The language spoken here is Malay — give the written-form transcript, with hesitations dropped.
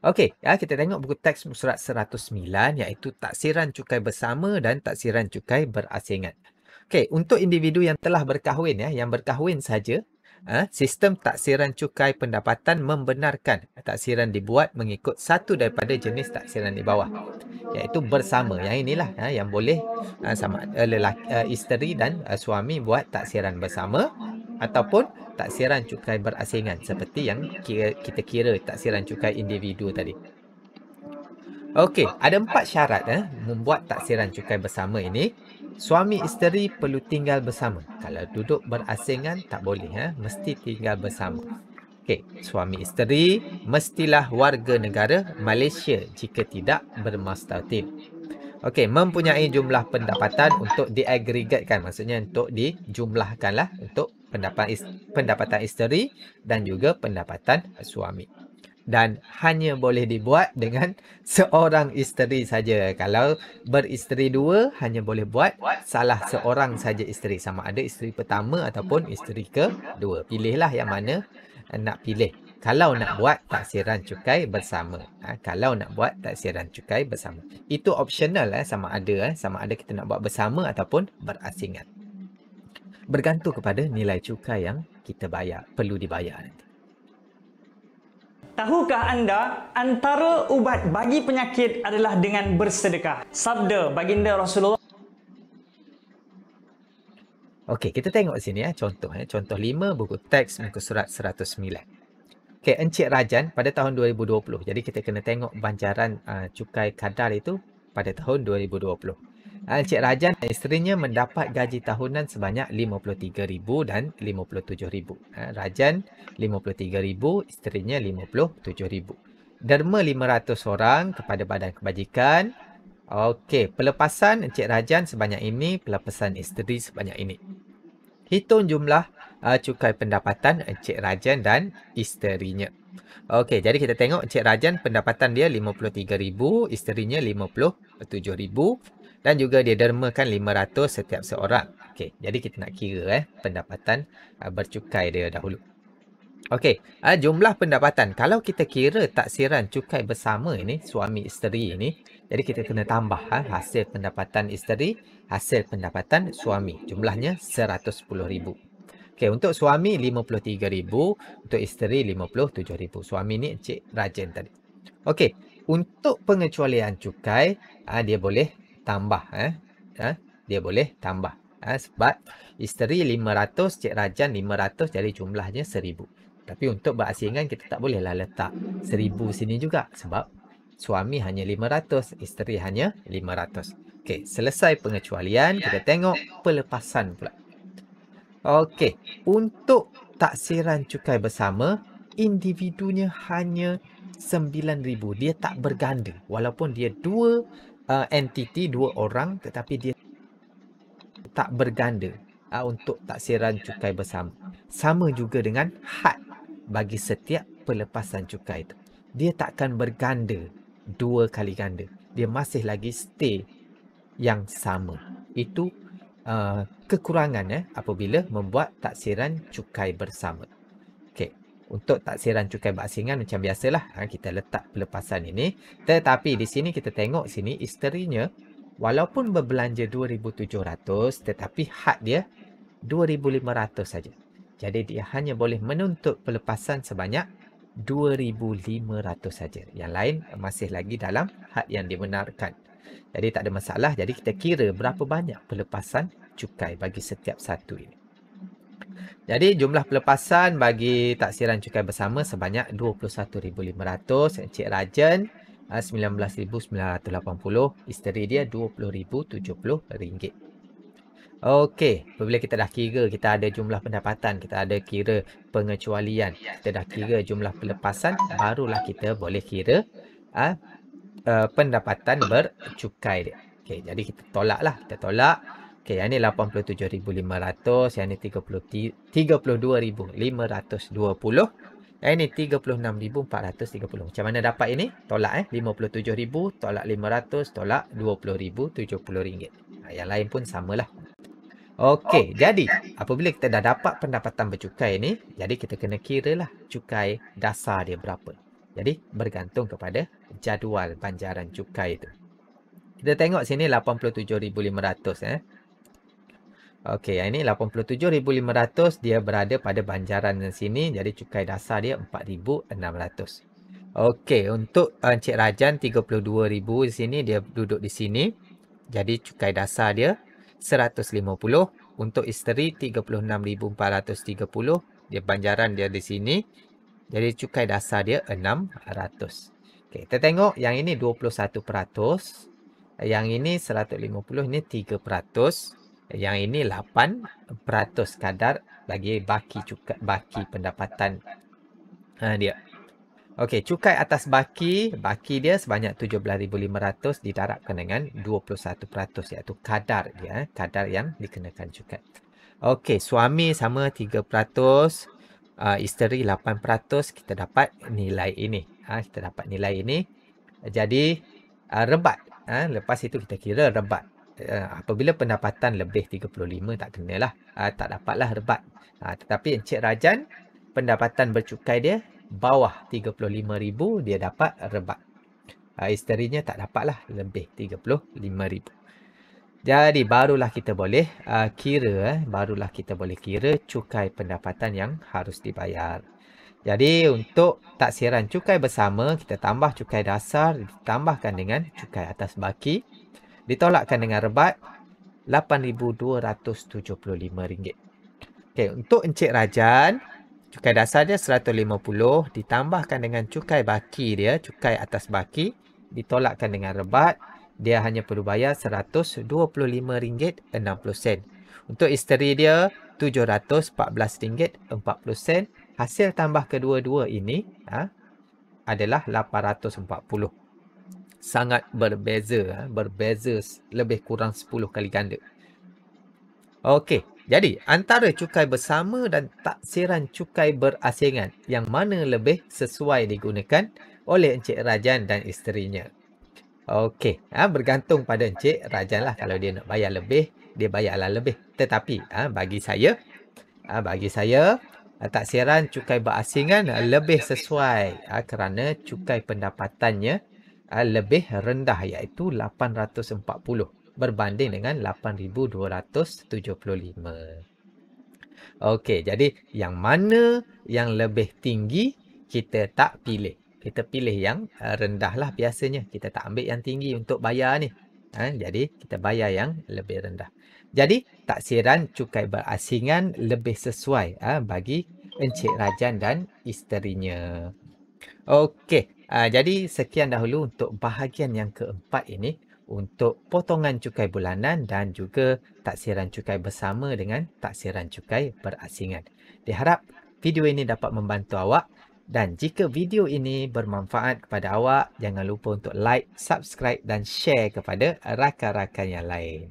Okey, kita tengok buku teks surat 109 iaitu taksiran cukai bersama dan taksiran cukai berasingan. Okey, untuk individu yang telah berkahwin yang berkahwin saja, sistem taksiran cukai pendapatan membenarkan taksiran dibuat mengikut satu daripada jenis taksiran di bawah, iaitu bersama. Yang inilah yang boleh sama isteri dan suami buat taksiran bersama ataupun taksiran cukai berasingan seperti yang kita kira taksiran cukai individu tadi. Okey, ada 4 syarat membuat taksiran cukai bersama ini. Suami isteri perlu tinggal bersama. Kalau duduk berasingan tak boleh, mesti tinggal bersama. Okey, suami isteri mestilah warga negara Malaysia jika tidak bermastautin. Okey, mempunyai jumlah pendapatan untuk diagregatkan, maksudnya untuk dijumlahkanlah untuk pendapatan isteri dan juga pendapatan suami. Dan hanya boleh dibuat dengan seorang isteri saja. Kalau beristeri dua, hanya boleh buat salah seorang saja isteri. Sama ada isteri pertama ataupun isteri kedua. Pilihlah yang mana nak pilih. Kalau nak buat taksiran cukai bersama. Kalau nak buat taksiran cukai bersama. Itu optional sama ada kita nak buat bersama ataupun berasingan. Bergantung kepada nilai cukai yang kita bayar, perlu dibayar nanti. Tahukah anda antara ubat bagi penyakit adalah dengan bersedekah? Sabda baginda Rasulullah. Okey, kita tengok sini contoh. Contoh 5 buku teks muka surat 109. Okey, Encik Rajan pada tahun 2020. Jadi kita kena tengok banjaran cukai kadar itu pada tahun 2020. Encik Rajan dan isterinya mendapat gaji tahunan sebanyak 53,000 dan 57,000. Rajan 53,000, isterinya 57,000. Derma 500 orang kepada badan kebajikan. Okey, pelepasan Encik Rajan sebanyak ini, pelepasan isteri sebanyak ini. Hitung jumlah cukai pendapatan Encik Rajan dan isterinya. Okey, jadi kita tengok Encik Rajan pendapatan dia 53,000, isterinya 57,000 dan juga dia dermakan 500 setiap seorang. Okey, jadi kita nak kira pendapatan bercukai dia dahulu. Okey, jumlah pendapatan. Kalau kita kira taksiran cukai bersama ini, suami isteri ini, jadi kita kena tambah hasil pendapatan isteri, hasil pendapatan suami. Jumlahnya 110,000. Okey, untuk suami 53,000, untuk isteri 57,000. Suami ni Encik Rajan tadi. Okey, untuk pengecualian cukai, dia boleh tambah. Dia boleh tambah. Sebab isteri 500, Cik Rajan 500, jadi jumlahnya 1,000. Tapi untuk berasingan kita tak bolehlah letak 1,000 sini juga. Sebab suami hanya 500, isteri hanya 500. Okey, selesai pengecualian, kita tengok pelepasan pula. Okey, untuk taksiran cukai bersama, individunya hanya 9,000. Dia tak berganda. Walaupun dia dua entiti, dua orang, tetapi dia tak berganda untuk taksiran cukai bersama. Sama juga dengan had bagi setiap pelepasan cukai itu. Dia takkan berganda dua kali ganda. Dia masih lagi stay yang sama. Itu kekurangan apabila membuat taksiran cukai bersama. Okey, untuk taksiran cukai berasingan macam biasalah kita letak pelepasan ini, tetapi di sini kita tengok sini isterinya walaupun berbelanja 2,700 tetapi had dia 2,500 saja. Jadi dia hanya boleh menuntut pelepasan sebanyak 2,500 saja. Yang lain masih lagi dalam had yang dibenarkan. Jadi tak ada masalah. Jadi kita kira berapa banyak pelepasan cukai bagi setiap satu ini. Jadi jumlah pelepasan bagi taksiran cukai bersama sebanyak 21,500. Encik Rajan 19,980. Isteri dia 20,070 ringgit. Okey, apabila kita dah kira, kita ada jumlah pendapatan, kita ada kira pengecualian, kita dah kira jumlah pelepasan, barulah kita boleh kira pendapatan bercukai dia. Okey, jadi kita tolaklah. Kita tolak. Okey, yang ni 87,500, yang ni 32,520. Yang ni 36,430. Macam mana dapat ini? Tolak 57,000, tolak 500, tolak 20,070 ringgit. Yang lain pun samalah. Okey, jadi apabila kita dah dapat pendapatan bercukai ni, jadi kita kena kiralah cukai dasar dia berapa. Jadi bergantung kepada jadual banjaran cukai itu. Kita tengok sini 87,500 Okey, yang ini 87,500 dia berada pada banjaran sini, jadi cukai dasar dia 4,600. Okey, untuk Encik Rajan 32,000 di sini, dia duduk di sini. Jadi cukai dasar dia 150. Untuk isteri 36,430, dia banjaran dia di sini. Jadi cukai dasar dia 600. Okey, kita tengok yang ini 21%. Yang ini 150, ini 3%. Yang ini 8% kadar bagi baki baki pendapatan dia. Okey, cukai atas baki dia sebanyak 17,500 didarabkan dengan 21%, iaitu kadar dia, kadar yang dikenakan cukai. Okey, suami sama 3%, isteri 8%, kita dapat nilai ini. Kita dapat nilai ini. Jadi rebat. Lepas itu kita kira rebat. Apabila pendapatan lebih 35 tak kenalah. Tak dapatlah rebat. Tetapi Encik Rajan pendapatan bercukai dia bawah 35,000, dia dapat rebat. Isterinya tak dapatlah lebih 35,000. Jadi barulah kita boleh kira cukai pendapatan yang harus dibayar. Jadi untuk taksiran cukai bersama, kita tambah cukai dasar ditambahkan dengan cukai atas baki ditolakkan dengan rebat RM8,275. Okey, untuk Encik Rajan, cukai dasar dia 150 ditambahkan dengan cukai baki dia, cukai atas baki ditolakkan dengan rebat, dia hanya perlu bayar RM125.60. Untuk isteri dia RM714.40. Hasil tambah kedua-dua ini adalah RM840. Sangat berbeza, lebih kurang 10 kali ganda. Okey, jadi antara cukai bersama dan taksiran cukai berasingan, yang mana lebih sesuai digunakan oleh Encik Rajan dan isterinya? Okey, bergantung pada Encik Rajan lah. Kalau dia nak bayar lebih, dia bayarlah lebih. Tetapi bagi saya, taksiran cukai berasingan lebih sesuai kerana cukai pendapatannya lebih rendah, iaitu 840 berbanding dengan 8,275. Okey, jadi yang mana yang lebih tinggi kita tak pilih. Kita pilih yang rendah lah biasanya. Kita tak ambil yang tinggi untuk bayar ni. Jadi kita bayar yang lebih rendah. Jadi taksiran cukai berasingan lebih sesuai bagi Encik Rajan dan isterinya. Okey, jadi sekian dahulu untuk bahagian yang keempat ini, untuk potongan cukai bulanan dan juga taksiran cukai bersama dengan taksiran cukai berasingan. Diharap video ini dapat membantu awak, dan jika video ini bermanfaat kepada awak, jangan lupa untuk like, subscribe dan share kepada rakan-rakan yang lain.